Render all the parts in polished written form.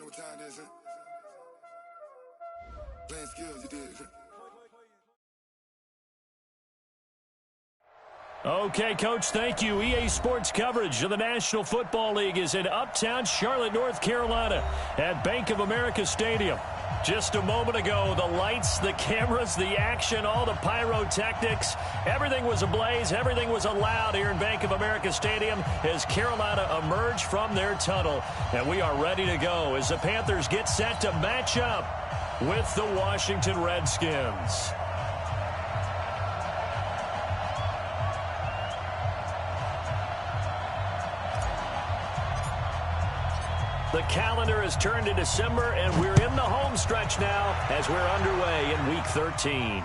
what time is it? Playing skills, you did. Okay, Coach, thank you. EA Sports coverage of the National Football League is in uptown Charlotte, North Carolina at Bank of America Stadium. Just a moment ago, the lights, the cameras, the action, all the pyrotechnics, everything was ablaze, everything was allowed here in Bank of America Stadium as Carolina emerged from their tunnel. And we are ready to go as the Panthers get set to match up with the Washington Redskins. The calendar has turned to December, and we're in the home stretch now as we're underway in Week 13.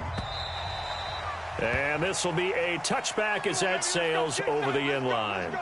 And this will be a touchback as that sails over the end line.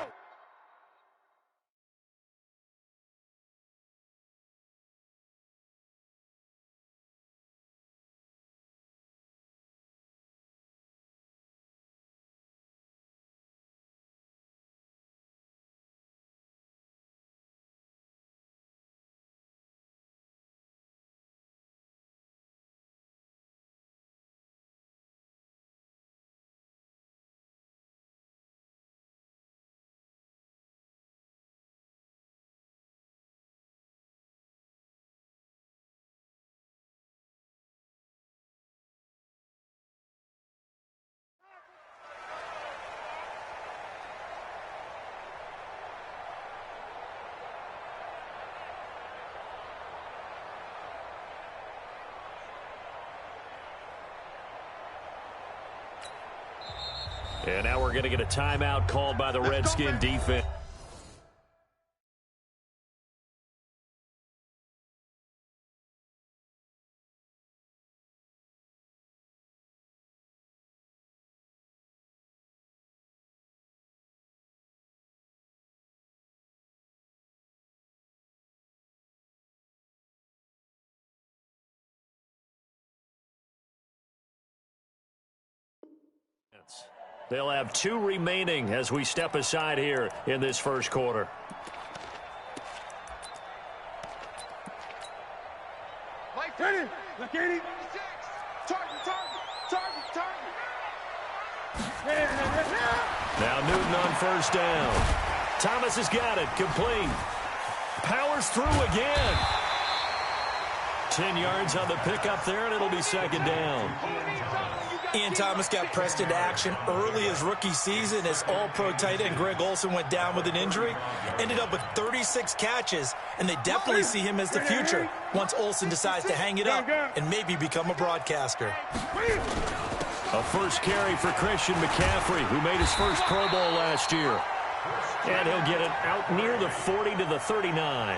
And now we're going to get a timeout called by the Redskin defense. They'll have 2 remaining as we step aside here in this first quarter. Ready? Look at it. Now Newton on first down. Thomas has got it. Complete. Powers through again. 10 yards on the pickup there, and it'll be second down. Ian Thomas got pressed into action early his rookie season as all-pro tight end Greg Olsen went down with an injury. Ended up with 36 catches, and they definitely see him as the future once Olsen decides to hang it up and maybe become a broadcaster. A first carry for Christian McCaffrey, who made his first Pro Bowl last year. And he'll get it out near the 40 to the 39.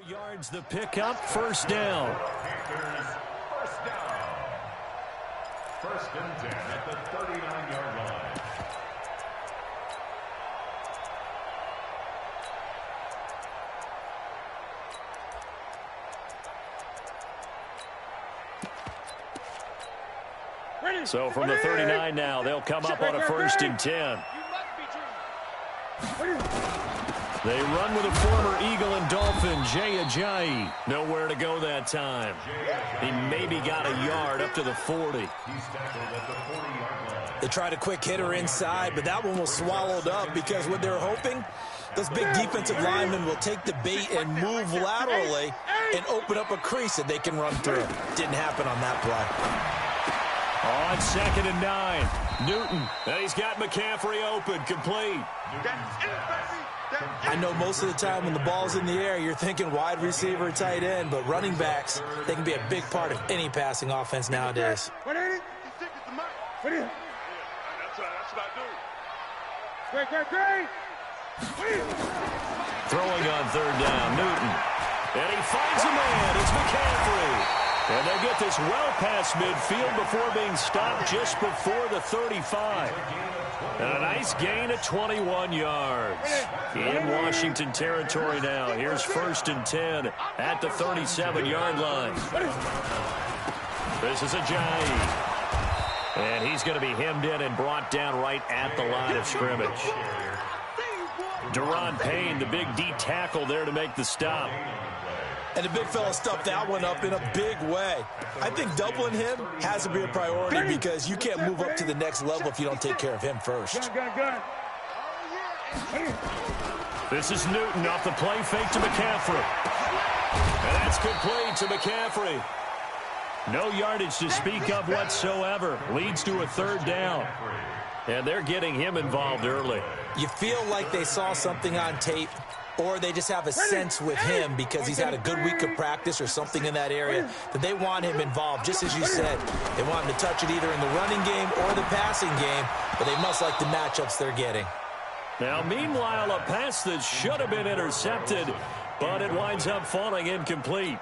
Yards the pickup, first down. First and 10 at the 39-yard line. So from the 39 now, they'll come up on a first and 10. They run with a former Eagle and Dolphin, Jay Ajayi. Nowhere to go that time. He maybe got a yard up to the 40. He's tackled at the 40-yard line. They tried a quick hitter inside, but that one was swallowed up because what they're hoping, those big defensive linemen will take the bait and move laterally and open up a crease that they can run through. Didn't happen on that play. On 2nd and 9, Newton. And he's got McCaffrey open, complete. I know most of the time when the ball's in the air, you're thinking wide receiver, tight end, but running backs, they can be a big part of any passing offense nowadays. That's what I do. Great. Throwing on 3rd down, Newton. And he finds a man. It's McCaffrey. And they get this well past midfield before being stopped just before the 35. And a nice gain of 21 yards. In Washington territory now. Here's 1st and 10 at the 37-yard line. This is Ajayi. And he's going to be hemmed in and brought down right at the line of scrimmage. Deron Payne, the big D tackle there to make the stop. And the big fella stuffed that one up in a big way. I think doubling him has to be a priority because you can't move up to the next level if you don't take care of him first. This is Newton off the play fake to McCaffrey. And that's complete to McCaffrey. No yardage to speak of whatsoever. Leads to a 3rd down. And they're getting him involved early. You feel like they saw something on tape, or they just have a sense with him because he's had a good week of practice or something in that area that they want him involved. Just as you said, they want him to touch it either in the running game or the passing game, but they must like the matchups they're getting. Now, meanwhile, a pass that should have been intercepted, but it winds up falling incomplete.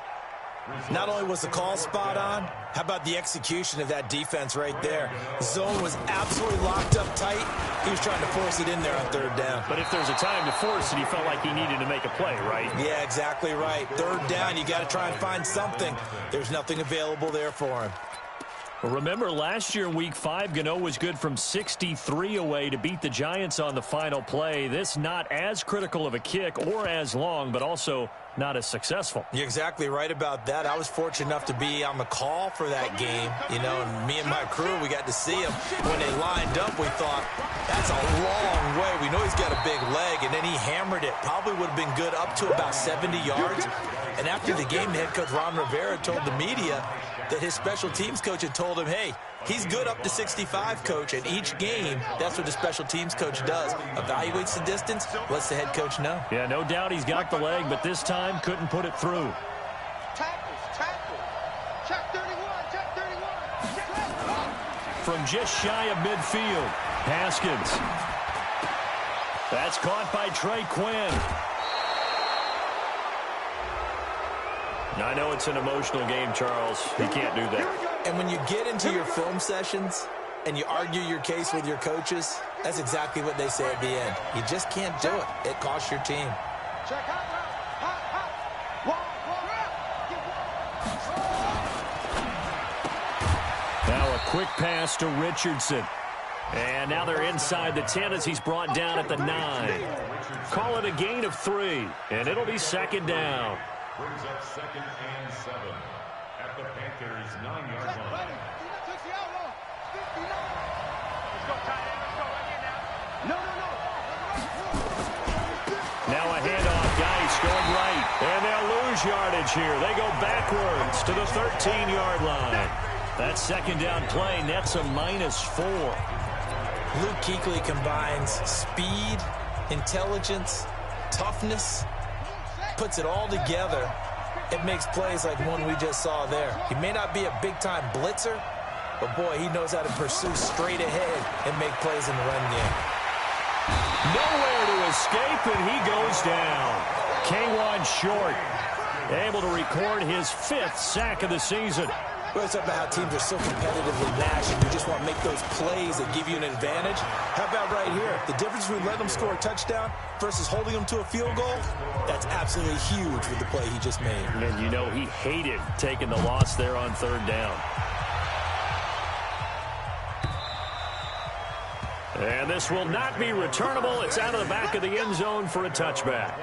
Not only was the call spot on, how about the execution of that defense right there? The zone was absolutely locked up tight. He was trying to force it in there on 3rd down. But if there's a time to force it, he felt like he needed to make a play, right? Yeah, exactly right. 3rd down, you got to try and find something. There's nothing available there for him. Well, remember, last year in Week 5, Gano was good from 63 away to beat the Giants on the final play. This not as critical of a kick or as long, but also not as successful. You're exactly right about that. I was fortunate enough to be on the call for that game, you know, and me and my crew, we got to see him. When they lined up, we thought, that's a long way. We know he's got a big leg, and then he hammered it. Probably would have been good up to about 70 yards. And after the game, head coach Ron Rivera told the media that his special teams coach had told him, hey, he's good up to 65, coach. And each game, that's what the special teams coach does. Evaluates the distance, lets the head coach know. Yeah, no doubt he's got the leg, but this time couldn't put it through. Tackle. Check 31. From just shy of midfield, Haskins. That's caught by Trey Quinn. I know it's an emotional game, Charles. You can't do that. And when you get into your film sessions and you argue your case with your coaches, that's exactly what they say at the end. You just can't do it. It costs your team. Now a quick pass to Richardson. And now they're inside the 10 as he's brought down at the 9. Call it a gain of 3, and it'll be 2nd down. Brings up 2nd and 7 at the Panthers' 9-yard line. Now a handoff, Geis going right, and they'll lose yardage here. They go backwards to the 13-yard line. That 2nd down play nets a -4. Luke Kuechly combines speed, intelligence, toughness, puts it all together. It makes plays like one we just saw there. He may not be a big-time blitzer, but boy, he knows how to pursue straight ahead and make plays in the run game. Nowhere to escape, and he goes down. Kawann Short able to record his 5th sack of the season. Well, it's about how teams are so competitively matched, and you just want to make those plays that give you an advantage. How about right here? The difference between letting them score a touchdown versus holding them to a field goal, that's absolutely huge with the play he just made. And you know he hated taking the loss there on 3rd down. And this will not be returnable. It's out of the back of the end zone for a touchback.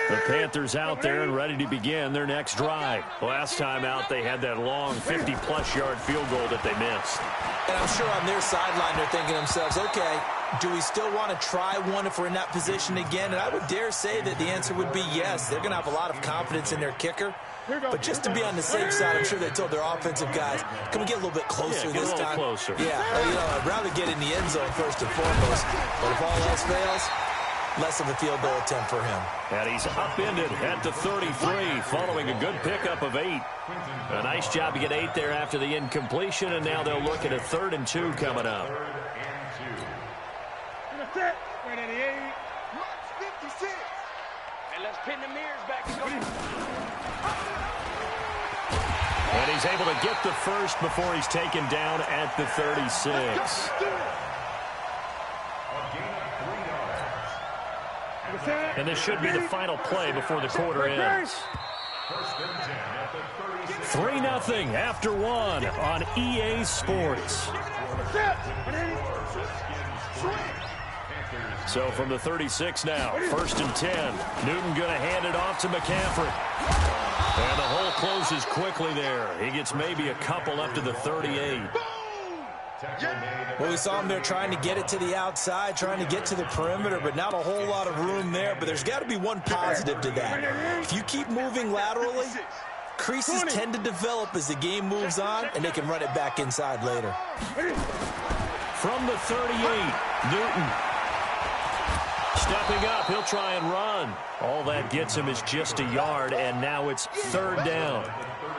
The Panthers out there and ready to begin their next drive. Last time out, they had that long 50-plus yard field goal that they missed. And I'm sure on their sideline they're thinking to themselves, okay, do we still want to try one if we're in that position again? And I would dare say that the answer would be yes. They're going to have a lot of confidence in their kicker. But just to be on the safe side, I'm sure they told their offensive guys, can we get a little bit closer this time? Closer. Yeah, I'd rather get in the end zone first and foremost. But if all else fails, less of a field goal attempt for him. And he's upended at the 33 following a good pickup of 8. A nice job to get 8 there after the incompletion, and now they'll look at a 3rd and 2 coming up. And let's pin the mirrors back and go. And he's able to get the first before he's taken down at the 36. And this should be the final play before the quarter ends. 3-0 after 1 on EA Sports. So from the 36 now, 1st and 10. Newton going to hand it off to McCaffrey. And the hole closes quickly there. He gets maybe a couple up to the 38. Well, we saw him there trying to get it to the outside, trying to get to the perimeter, but not a whole lot of room there. But there's got to be one positive to that. If you keep moving laterally, creases tend to develop as the game moves on, and they can run it back inside later. From the 38, Newton. Stepping up, he'll try and run. All that gets him is just a yard, and now it's 3rd down.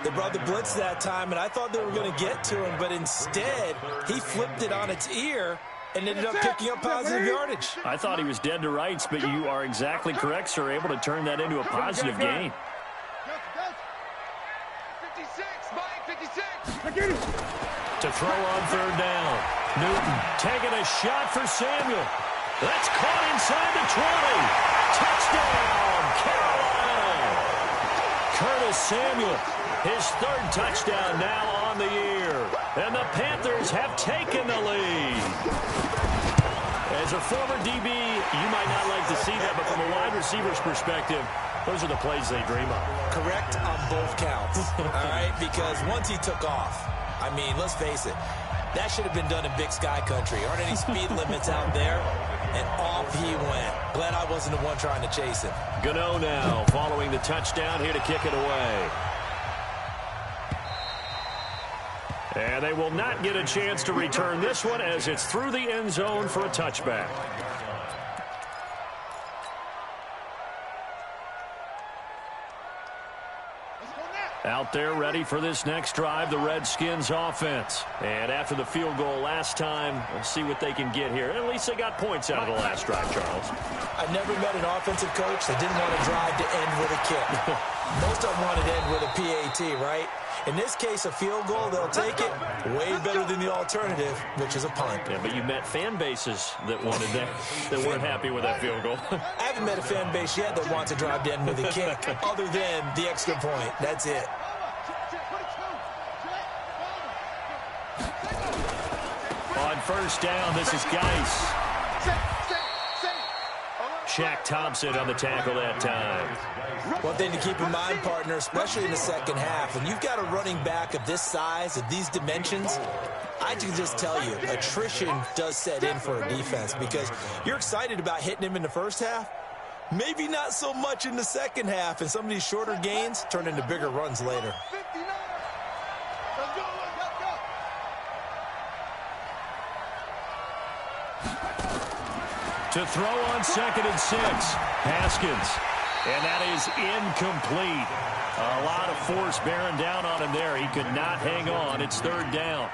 They brought the blitz that time, and I thought they were going to get to him, but instead, he flipped it on its ear and ended up picking up positive yardage. I thought he was dead to rights, but you are exactly correct, sir. Able to turn that into a positive gain. 56. To throw on 3rd down. Newton taking a shot for Samuel. That's caught inside the 20. Touchdown, Carolina. Curtis Samuel, his 3rd touchdown now on the year. And the Panthers have taken the lead. As a former DB, you might not like to see that, but from a wide receiver's perspective, those are the plays they dream of. Correct on both counts, all right? Because once he took off, I mean, let's face it, that should have been done in Big Sky Country. Aren't any speed limits out there? And off he went. Glad I wasn't the one trying to chase him. Gano now following the touchdown here to kick it away. And they will not get a chance to return this one as it's through the end zone for a touchback. Out there ready for this next drive, the Redskins offense. And after the field goal last time, we'll see what they can get here. At least they got points out of the last drive, Charles. I never met an offensive coach that didn't want to drive to end with a kick. Most of them want to end with a PAT, right? In this case, a field goal, they'll take it. Way better than the alternative, which is a punt. Yeah, but you met fan bases that wanted that, that weren't happy with that field goal. I haven't met a fan base yet that wants to drive to end with a kick, other than the extra point. That's it. On 1st down, this is Geis. Shaq Thompson on the tackle that time. One thing to keep in mind, partner, especially in the second half, when you've got a running back of this size, of these dimensions, I can just tell you, attrition does set in for a defense because you're excited about hitting him in the first half. Maybe not so much in the second half, and some of these shorter gains turn into bigger runs later. To throw on 2nd and 6, Haskins. And that is incomplete. A lot of force bearing down on him there. He could not hang on. It's 3rd down.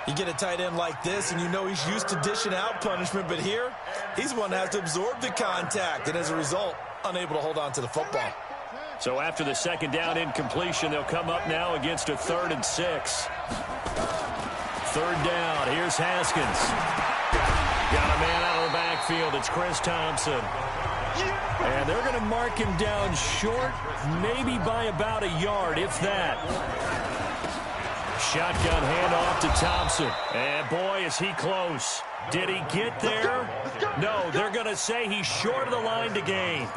You get a tight end like this, and you know he's used to dishing out punishment, but here, he's the one that has to absorb the contact, and as a result, unable to hold on to the football. So after the 2nd down incompletion, they'll come up now against a 3rd and 6. 3rd down. Here's Haskins. Got a man out of the backfield. It's Chris Thompson. And they're going to mark him down short, maybe by about a yard, if that. Shotgun handoff to Thompson. And boy, is he close. Did he get there? No, they're going to say he's short of the line to gain.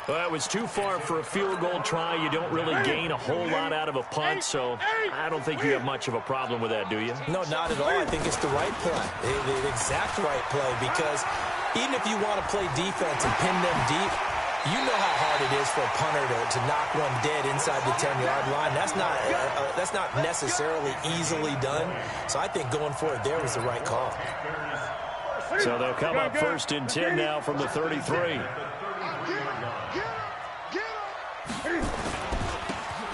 Well, it was too far for a field goal try. You don't really gain a whole lot out of a punt, so I don't think you have much of a problem with that, do you? No, not at all. I think it's the right play, the exact right play, because even if you want to play defense and pin them deep, you know how hard it is for a punter to knock one dead inside the 10-yard line. That's not necessarily easily done, so I think going for it there was the right call. So they'll come up 1st and 10 now from the 33.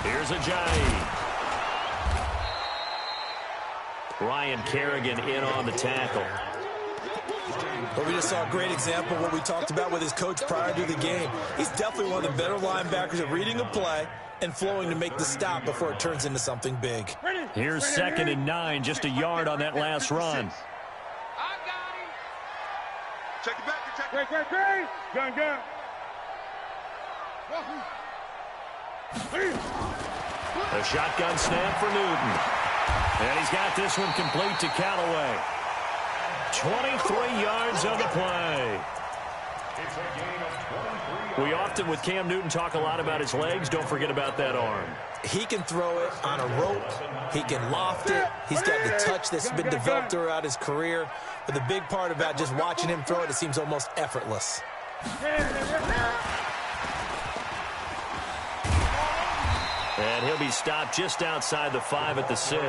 Here's Ajayi. Ryan Kerrigan in on the tackle. But we just saw a great example of what we talked about with his coach prior to the game. He's definitely one of the better linebackers at reading a play and flowing to make the stop before it turns into something big. Here's 2nd and 9, just a yard on that last run. I got him. Check it back. Check it back. Great. Gun. A shotgun snap for Newton. And he's got this one complete to Callaway. 23 yards on the play. We often, with Cam Newton, talk a lot about his legs. Don't forget about that arm. He can throw it on a rope. He can loft it. He's got the touch that's been developed throughout his career. But the big part about just watching him throw it seems almost effortless. And he'll be stopped just outside the 5 at the 6.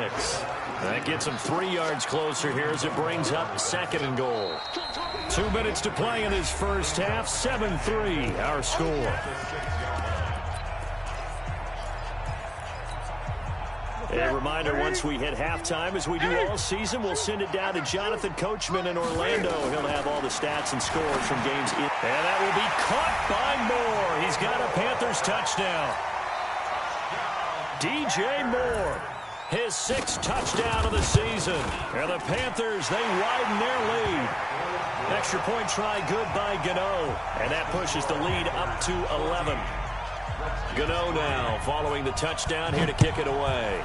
That gets him 3 yards closer here as it brings up 2nd and goal. 2 minutes to play in this first half. 7-3 our score. A reminder, once we hit halftime, as we do all season, we'll send it down to Jonathan Coachman in Orlando. He'll have all the stats and scores from games. And that will be caught by Moore. He's got a Panthers touchdown. DJ Moore, his 6th touchdown of the season. And the Panthers, they widen their lead. Extra point try good by Gano. And that pushes the lead up to 11. Gano now following the touchdown here to kick it away.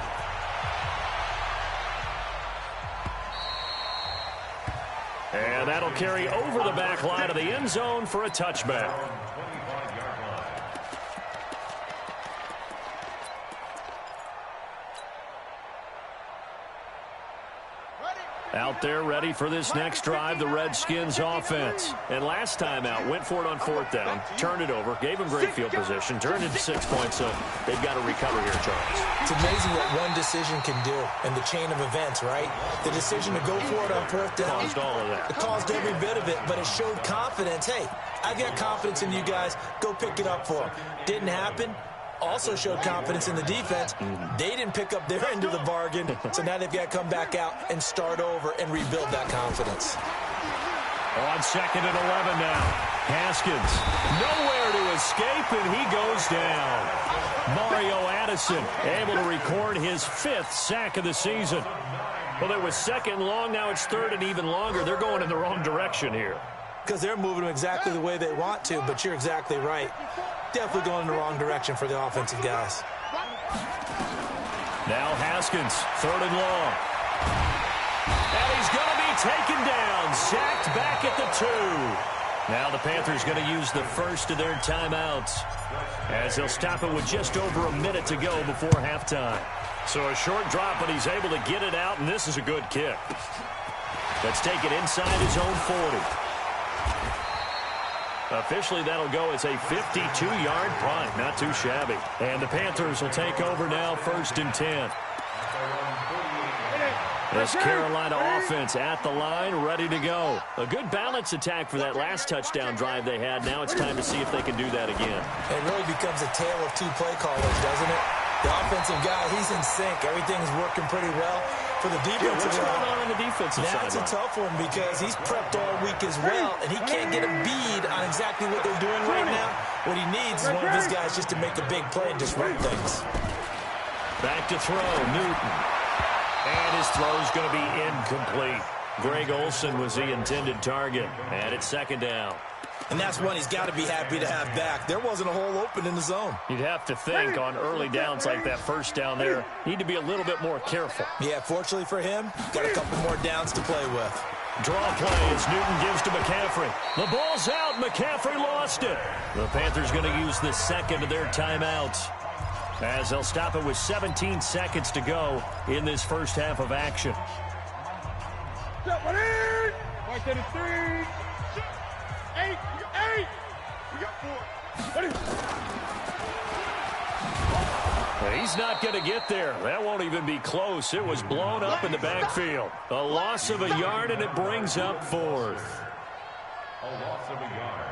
And that'll carry over the back line of the end zone for a touchback. Out there ready for this next drive, the Redskins offense. And last time out, went for it on 4th down, turned it over, gave them great field position, turned it to 6 points, so they've got to recover here, Charles. It's amazing what one decision can do in the chain of events, right? The decision to go for it on 4th down. Caused all of that. It caused every bit of it, but it showed confidence. Hey, I've got confidence in you guys. Go pick it up for them. Didn't happen. Also showed confidence in the defense. They didn't pick up their end of the bargain, so now they've got to come back out and start over and rebuild that confidence. On 2nd and 11 now. Haskins, nowhere to escape, and he goes down. Mario Addison able to record his 5th sack of the season. Well, it was 2nd long, now it's 3rd and even longer. They're going in the wrong direction here. Because they're moving them exactly the way they want to, but you're exactly right. Definitely going in the wrong direction for the offensive guys. Now Haskins, 3rd and long. And he's going to be taken down, sacked back at the 2. Now the Panthers going to use the first of their timeouts, as they'll stop it with just over a minute to go before halftime. So a short drop, but he's able to get it out, and this is a good kick. Let's take it inside his own 40. Officially, that'll go as a 52-yard punt. Not too shabby. And the Panthers will take over now, 1st and 10. This Carolina offense at the line, ready to go. A good balance attack for that last touchdown drive they had. Now it's time to see if they can do that again. It really becomes a tale of 2 play callers, doesn't it? The offensive guy, he's in sync. Everything's working pretty well. For the defensive what's going on the defensive side? That's a tough one because he's prepped all week as well, and he can't get a bead on exactly what they're doing right now. What he needs is one of his guys just to make a big play and disrupt things. Back to throw, Newton. And his throw's going to be incomplete. Greg Olsen was the intended target, and it's 2nd down. And that's one he's got to be happy to have back. There wasn't a hole open in the zone. You'd have to think on early downs like that 1st down there, need to be a little bit more careful. Yeah, fortunately for him, got a couple more downs to play with. Draw play as Newton gives to McCaffrey. The ball's out. McCaffrey lost it. The Panthers going to use the second of their timeouts, as they'll stop it with 17 seconds to go in this first half of action. Right to the 3. 8. We got 4. Ready. He's not going to get there. That won't even be close. It was blown up in the backfield. A loss of a yard, and it brings up fourth. A loss of a yard.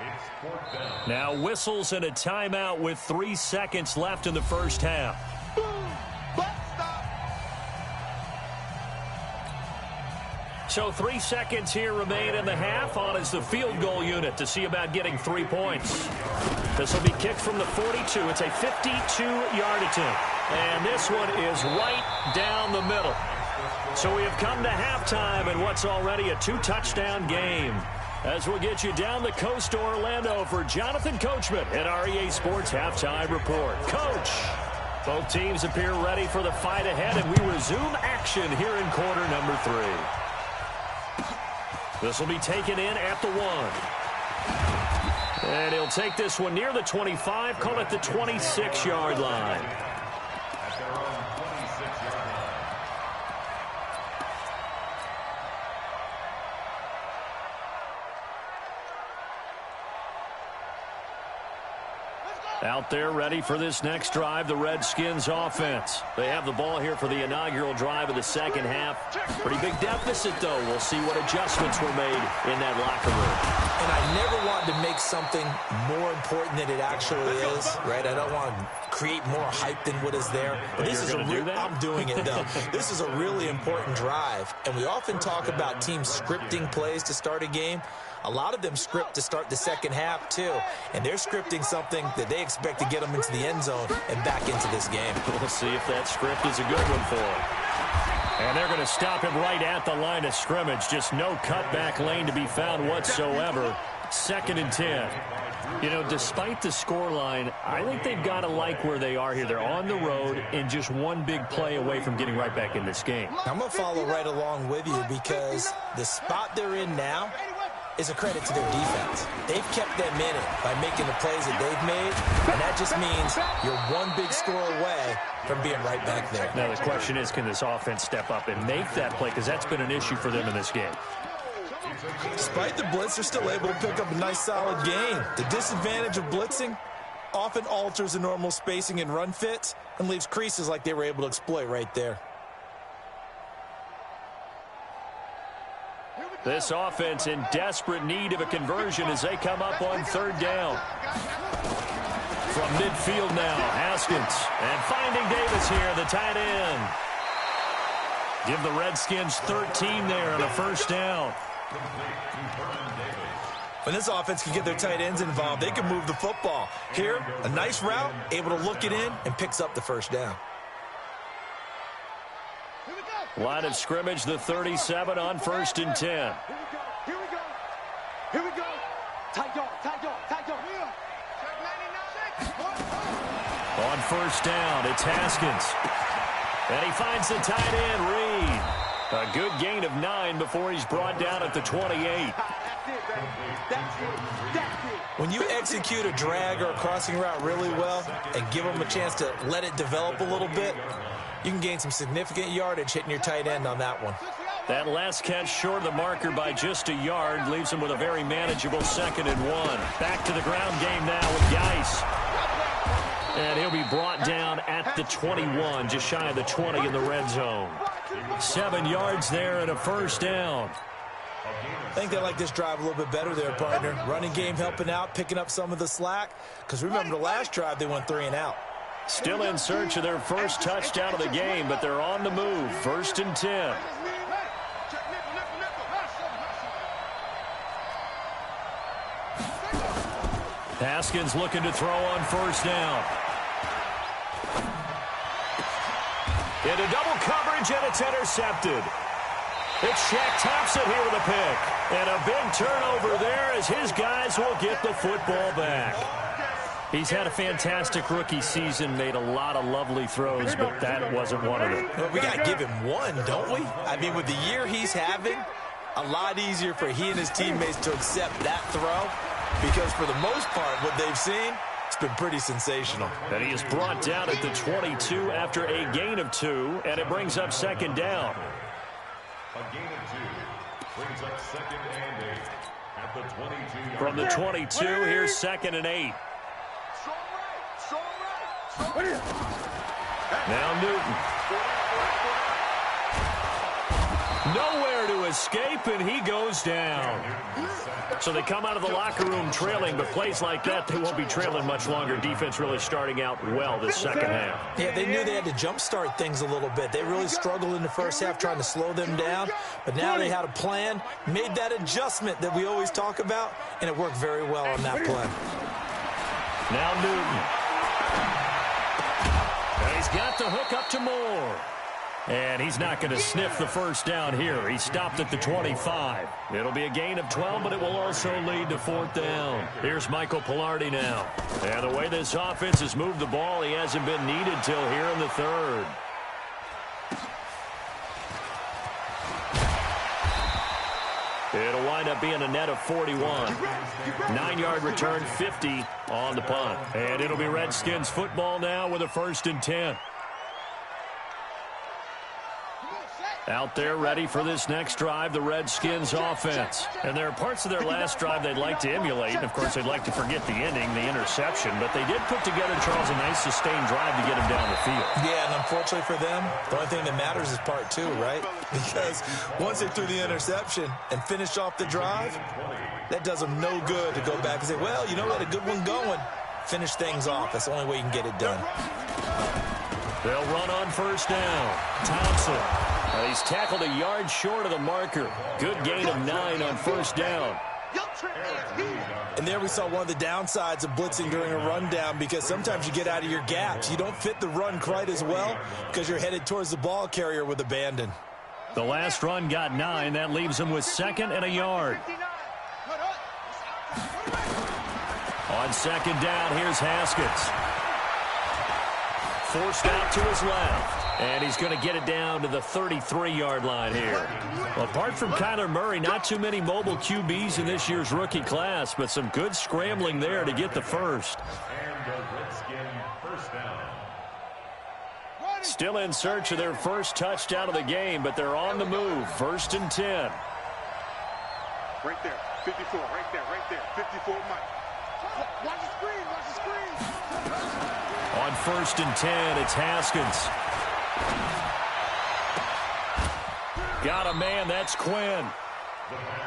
It's fourth down. Now whistles and a timeout with 3 seconds left in the first half. So 3 seconds here remain in the half. On is the field goal unit to see about getting 3 points. This will be kicked from the 42. It's a 52-yard attempt. And this one is right down the middle. So we have come to halftime in what's already a 2-touchdown game. As we'll get you down the coast to Orlando for Jonathan Coachman at our EA Sports Halftime Report. Coach, both teams appear ready for the fight ahead, and we resume action here in quarter number 3. This will be taken in at the 1. And he'll take this one near the 25, call it the 26-yard line. At their own 26-yard line. Out there ready for this next drive, the Redskins offense. They have the ball here for the inaugural drive of the second half. Pretty big deficit, though. We'll see what adjustments were made in that locker room. And I never wanted to make something more important than it actually is, right? I don't want to create more hype than what is there. But this is I'm doing it, though. This is a really important drive. And we often talk about teams scripting plays to start a game. A lot of them script to start the second half, too. And they're scripting something that they expect to get them into the end zone and back into this game. We'll see if that script is a good one for them. And they're going to stop him right at the line of scrimmage. Just no cutback lane to be found whatsoever. 2nd and 10. You know, despite the scoreline, I think they've got to like where they are here. They're on the road and just one big play away from getting right back in this game. I'm going to follow right along with you because the spot they're in now is a credit to their defense. They've kept them in it by making the plays that they've made, and that just means you're one big score away from being right back there. Now the question is, can this offense step up and make that play? Because that's been an issue for them in this game. Despite the blitz, they're still able to pick up a nice solid gain. The disadvantage of blitzing often alters the normal spacing and run fits and leaves creases like they were able to exploit right there. This offense in desperate need of a conversion as they come up on 3rd down. From midfield now, Haskins. And finding Davis here, the tight end. Give the Redskins 13 there on a 1st down. When this offense can get their tight ends involved, they can move the football. Here, a nice route, able to look it in, and picks up the 1st down. Line of scrimmage, the 37 on 1st and 10. Here we go. Here we go. Tight dog. On 1st down, it's Haskins. And he finds the tight end, Reed. A good gain of 9 before he's brought down at the 28. That's it, baby. That's it. When you execute a drag or a crossing route really well and give them a chance to let it develop a little bit, you can gain some significant yardage hitting your tight end on that one. That last catch short of the marker by just a yard leaves him with a very manageable 2nd and 1. Back to the ground game now with Geis. And he'll be brought down at the 21, just shy of the 20 in the red zone. 7 yards there and a 1st down. I think they like this drive a little bit better there, partner. Running game helping out, picking up some of the slack. Because remember the last drive, they went 3 and out. Still in search of their first touchdown of the game, but they're on the move. 1st and 10. Haskins looking to throw on 1st down. Into double coverage, and it's intercepted. It's Shaq Thompson here with a pick. And a big turnover there as his guys will get the football back. He's had a fantastic rookie season, made a lot of lovely throws, but that wasn't one of them. Well, we got to give him one, don't we? I mean, with the year he's having, a lot easier for he and his teammates to accept that throw because for the most part, what they've seen, it's been pretty sensational. And he is brought down at the 22 after a gain of 2, and it brings up second down. A gain of 2 brings up second and 8 at the 22. From the 22, here's second and 8. Now Newton. Nowhere to escape, and he goes down. So they come out of the locker room trailing, but plays like that, they won't be trailing much longer. Defense really starting out well this second half. Yeah, they knew they had to jumpstart things a little bit. They really struggled in the first half trying to slow them down, but now they had a plan, made that adjustment that we always talk about, and it worked very well on that play. Now Newton. And he's got the hook up to Moore. And he's not going to sniff the first down here. He stopped at the 25. It'll be a gain of 12, but it will also lead to fourth down. Here's Michael Palardy now. And the way this offense has moved the ball, he hasn't been needed till here in the third. It'll wind up being a net of 41. 9-yard return, 50 on the punt. And it'll be Redskins football now with a 1st and 10. Out there ready for this next drive, the Redskins offense. And there are parts of their last drive they'd like to emulate. And, of course, they'd like to forget the ending, the interception. But they did put together, Charles, a nice sustained drive to get him down the field. Yeah, and unfortunately for them, the only thing that matters is part 2, right? Because once they threw the interception and finished off the drive, that does them no good to go back and say, well, you know what, a good one going. Finish things off. That's the only way you can get it done. They'll run on first down. Thompson. He's tackled a yard short of the marker. Good gain of 9 on first down. And there we saw one of the downsides of blitzing during a rundown because sometimes you get out of your gaps. You don't fit the run quite as well because you're headed towards the ball carrier with abandon. The last run got 9. That leaves him with 2nd and a yard. On second down, here's Haskins. Forced out to his left. And he's going to get it down to the 33-yard line here. Well, apart from Kyler Murray, not too many mobile QBs in this year's rookie class, but some good scrambling there to get the first. And a Redskin first down. Still in search of their first touchdown of the game, but they're on the move. 1st and 10. Right there, 54, right there, 54, Mike. Watch the screen, watch the screen. On 1st and 10, it's Haskins. Got a man, that's Quinn.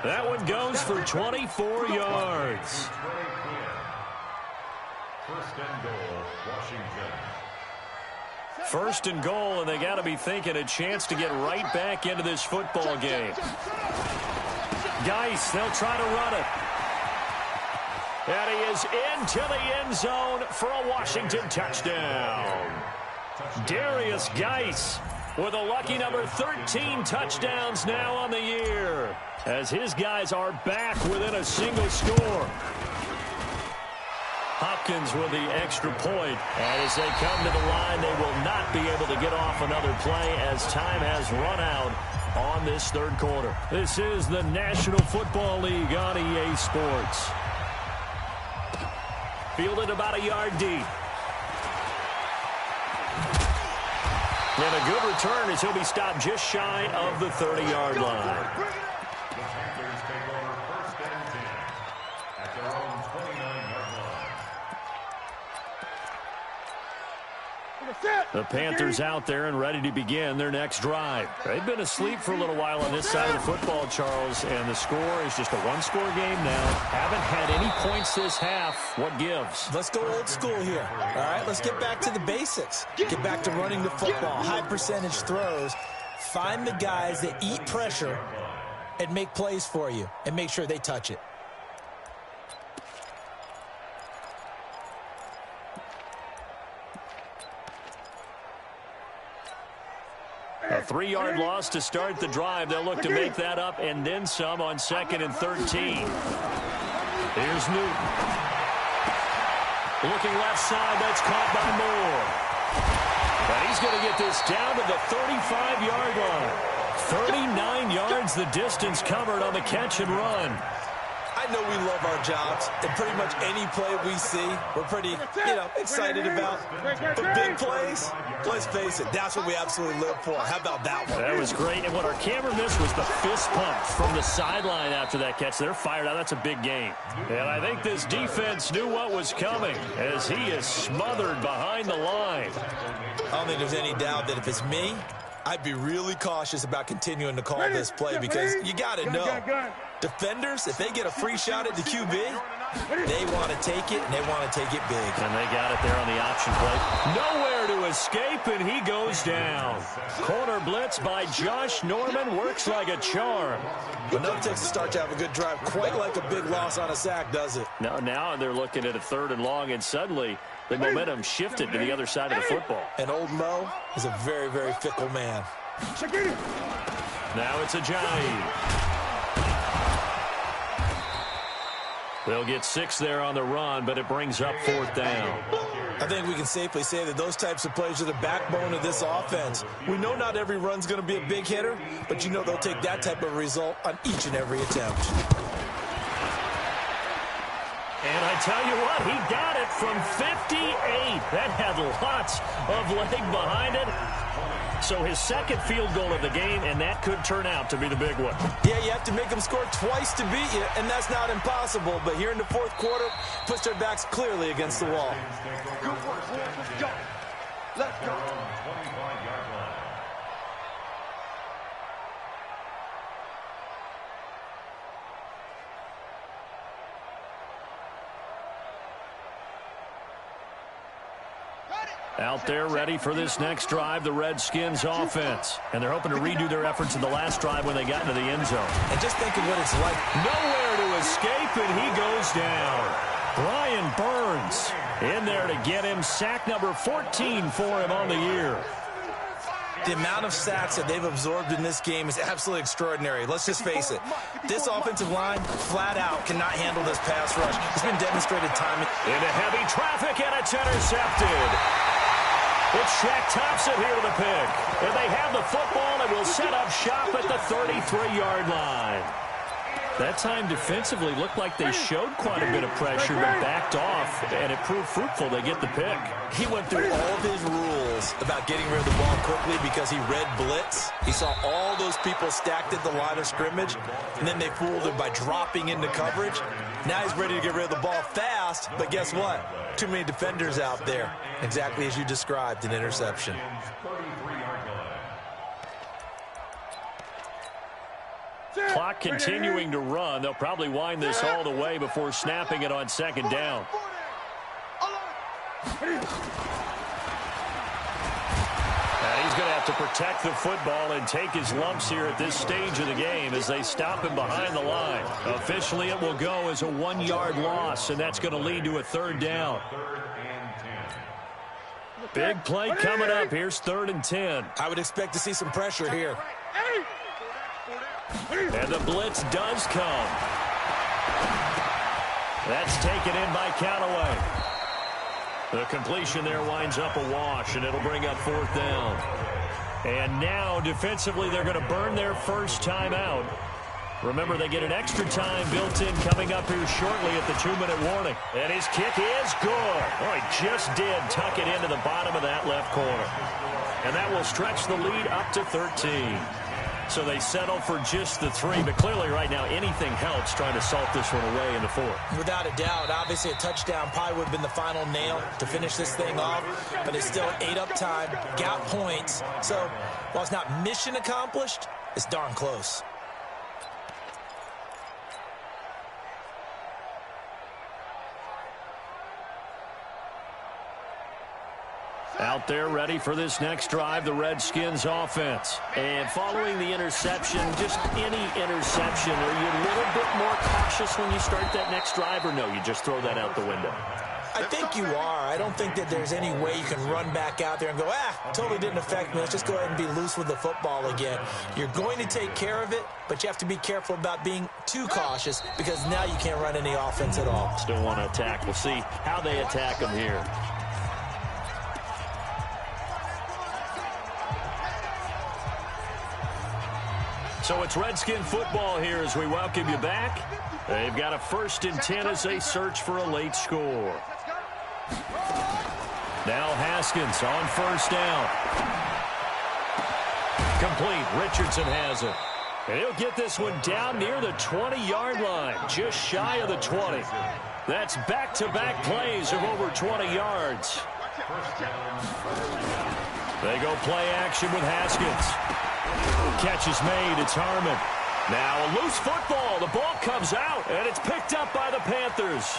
That one goes for 24 yards. First and goal, Washington. 1st and goal, and they got to be thinking a chance to get right back into this football game. Geis, they'll try to run it. And he is into the end zone for a Washington touchdown. Darius Geis with a lucky number 13 touchdowns now on the year as his guys are back within a single score. Hopkins with the extra point. And as they come to the line, they will not be able to get off another play as time has run out on this third quarter. This is the National Football League on EA Sports. Fielded about a yard deep. And a good return as he'll be stopped just shy of the 30-yard line. The Panthers take over 1st and 10 at their own 29-yard line. The Panthers out there and ready to begin their next drive. They've been asleep for a little while on this side of the football, Charles, and the score is just a one-score game now. Haven't had any points this half. What gives? Let's go old school here. All right, let's get back to the basics. Get back to running the football, high percentage throws. Find the guys that eat pressure and make plays for you and make sure they touch it. A 3-yard loss to start the drive. They'll look to make that up and then some on 2nd and 13. Here's Newton. Looking left side. That's caught by Moore. And he's going to get this down to the 35-yard line. 39 yards the distance covered on the catch and run. I know we love our jobs, and pretty much any play we see, we're pretty, excited about. But big plays, let's face it, that's what we absolutely live for. How about that one? That was great, and what our camera missed was the fist pump from the sideline after that catch. They're fired out. That's a big game. And I think this defense knew what was coming as he is smothered behind the line. I don't think there's any doubt that if it's me, I'd be really cautious about continuing to call this play because you got to know. Defenders, if they get a free shot at the QB, they want to take it, and they want to take it big. And they got it there on the option play. Nowhere to escape, and he goes down. Corner blitz by Josh Norman works like a charm. Enough takes to start to have a good drive, quite like a big loss on a sack, does it? Now they're looking at a 3rd and long, and suddenly the momentum shifted to the other side of the football. And old Mo is a very, very fickle man. Now it's Ajayi. They'll get 6 there on the run, but it brings up 4th down. I think we can safely say that those types of plays are the backbone of this offense. We know not every run's going to be a big hitter, but they'll take that type of result on each and every attempt. And I tell you what, he got it from 58. That had lots of leg behind it. So his 2nd field goal of the game, and that could turn out to be the big one. Yeah, you have to make them score twice to beat you, and that's not impossible. But here in the 4th quarter, puts their backs clearly against the wall. Good work, boys. Let's go. Let's go. Out there ready for this next drive, the Redskins offense. And they're hoping to redo their efforts in the last drive when they got into the end zone. And just think of what it's like. Nowhere to escape, and he goes down. Brian Burns in there to get him. Sack number 14 for him on the year. The amount of sacks that they've absorbed in this game is absolutely extraordinary. Let's just face it. This offensive line, flat out, cannot handle this pass rush. It's been demonstrated time. Into heavy traffic, and it's intercepted. It's Shaq Thompson here to the pick. And they have the football and will set up shop at the 33-yard line. That time defensively looked like they showed quite a bit of pressure but backed off, and it proved fruitful. They get the pick. He went through all of his rules about getting rid of the ball quickly because he read blitz. He saw all those people stacked at the line of scrimmage, and then they fooled him by dropping into coverage. Now he's ready to get rid of the ball fast, but guess what? Too many defenders out there. Exactly as you described, an interception. Clock continuing to run. They'll probably wind this all the way before snapping it on 2nd down. And he's going to have to protect the football and take his lumps here at this stage of the game as they stop him behind the line. Officially, it will go as a 1-yard loss, and that's going to lead to a 3rd down. Big play coming up. Here's 3rd and 10. I would expect to see some pressure here. And the blitz does come. That's taken in by Callaway. The completion there winds up a wash, and it'll bring up 4th down. And now, defensively, they're going to burn their first time out. Remember, they get an extra time built in coming up here shortly at the 2-minute warning. And his kick is good. Oh, he just did tuck it into the bottom of that left corner. And that will stretch the lead up to 13. So they settle for just the 3, but clearly right now anything helps trying to salt this one away in the 4th. Without a doubt, obviously a touchdown probably would have been the final nail to finish this thing off, but it's still 8 up time, got points. So while it's not mission accomplished, it's darn close. Out there ready for this next drive, the Redskins offense. And following the interception, just any interception, are you a little bit more cautious when you start that next drive, or no, you just throw that out the window? I think you are. I don't think that there's any way you can run back out there and go, totally didn't affect me. Let's just go ahead and be loose with the football again. You're going to take care of it, but you have to be careful about being too cautious because now you can't run any offense at all. Still want to attack. We'll see how they attack them here. So it's Redskin football here as we welcome you back. They've got a 1st and 10 as they search for a late score. Now Haskins on 1st down. Complete. Richardson has it. And he'll get this one down near the 20-yard line, just shy of the 20. That's back-to-back plays of over 20 yards. They go play action with Haskins. Catch is made. It's Harmon. Now a loose football. The ball comes out, and it's picked up by the Panthers.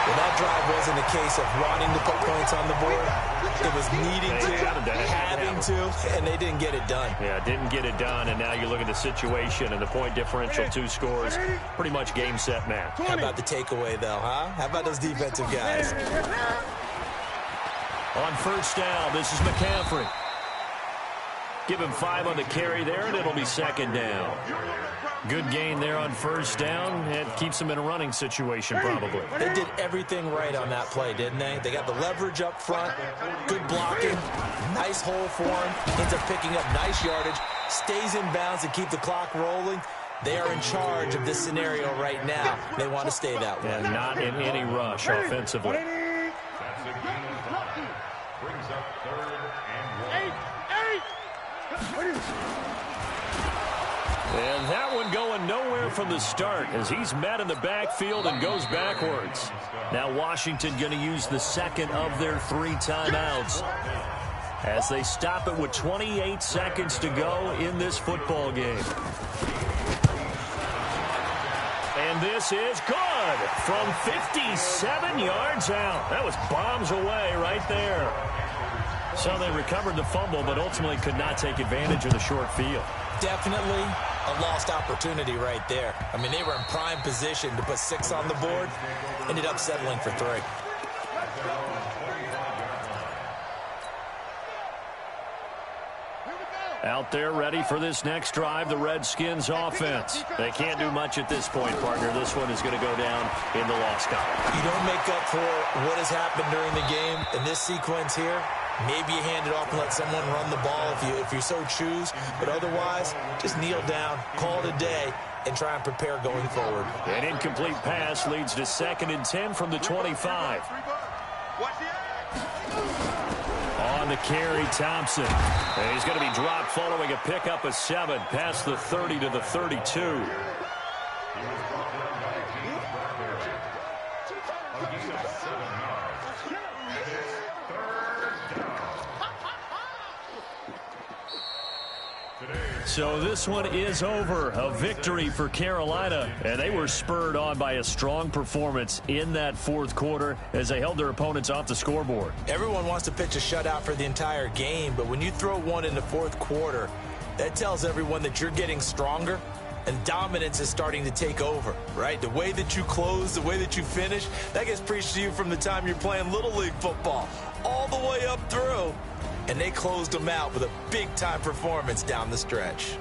Well, that drive wasn't a case of wanting to put points on the board. It was needing to, having to, and they didn't get it done. Yeah, didn't get it done, and now you look at the situation and the point differential, 2 scores, pretty much game, set, match. How about the takeaway, though, huh? How about those defensive guys? On 1st down, this is McCaffrey. Give him 5 on the carry there, and it'll be 2nd down. Good gain there on 1st down. It keeps them in a running situation, probably. They did everything right on that play, didn't they? They got the leverage up front, good blocking, nice hole for him, ends up picking up nice yardage, stays in bounds to keep the clock rolling. They are in charge of this scenario right now. They want to stay that way. And not in any rush offensively. That's a gain of 5. Brings up 3rd and 1. And that one going nowhere from the start as he's met in the backfield and goes backwards. Now Washington going to use the 2nd of their 3 timeouts as they stop it with 28 seconds to go in this football game. And this is good from 57 yards out. That was bombs away right there. So they recovered the fumble, but ultimately could not take advantage of the short field. Definitely a lost opportunity right there. I mean, they were in prime position to put 6 on the board. Ended up settling for 3. Out there ready for this next drive, the Redskins offense. They can't do much at this point, partner. This one is going to go down in the loss column. You don't make up for what has happened during the game in this sequence here. Maybe you hand it off and let someone run the ball if you so choose. But otherwise, just kneel down, call it a day, and try and prepare going forward. An incomplete pass leads to 2nd and 10 from the 25. On the carry, Thompson. And he's going to be dropped following a pickup of 7 past the 30 to the 32. So this one is over. A victory for Carolina. And they were spurred on by a strong performance in that 4th quarter as they held their opponents off the scoreboard. Everyone wants to pitch a shutout for the entire game, but when you throw one in the 4th quarter, that tells everyone that you're getting stronger and dominance is starting to take over, right? The way that you close, the way that you finish, that gets preached to you from the time you're playing Little League football all the way up through. And they closed them out with a big-time performance down the stretch.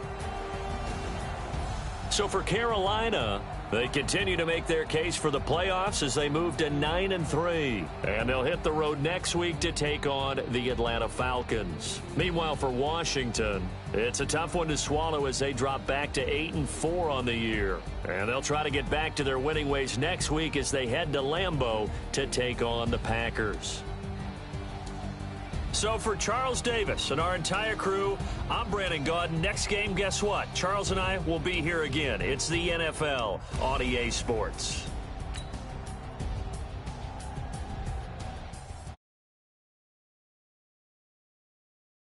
So for Carolina, they continue to make their case for the playoffs as they move to 9-3. And they'll hit the road next week to take on the Atlanta Falcons. Meanwhile, for Washington, it's a tough one to swallow as they drop back to 8-4 on the year. And they'll try to get back to their winning ways next week as they head to Lambeau to take on the Packers. So for Charles Davis and our entire crew, I'm Brandon Gaudin. Next game, guess what? Charles and I will be here again. It's the NFL on EA Sports.